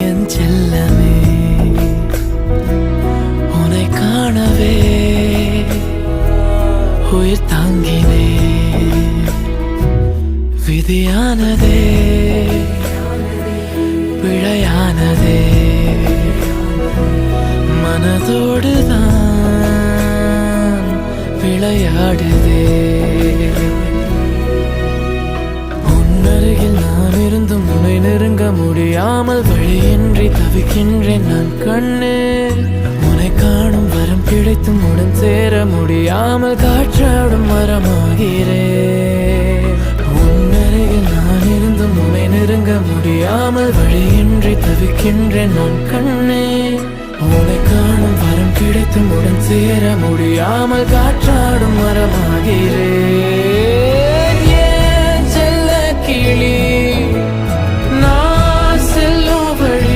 என் செல்லமே உன்னை காணவே உயிர் தாங்கினே விதியானதே பிழையானதே மனதோடுதான் விளையாடுதே உன்னருகில் நான் இருந்தும் உன்னை நெருங்க முடியாமல் வழியின்றி தவிக்கின்றேன் நான் கண்ணே உன்னை காணும் வரம் கிடைத்தும் உடன் சேர முடியாமல் காற்றாடும் மரமாகிறேன் உன்னருகில் நான் இருந்தும் உன்னை நெருங்க முடியாமல் வழியின்றி தவிக்கின்றேன் நான் கண்ணே உன்னை காணும் வரம் கிடைத்தும் உடன் சேர முடியாமல் காற்றாடும் மரமாகிறேன்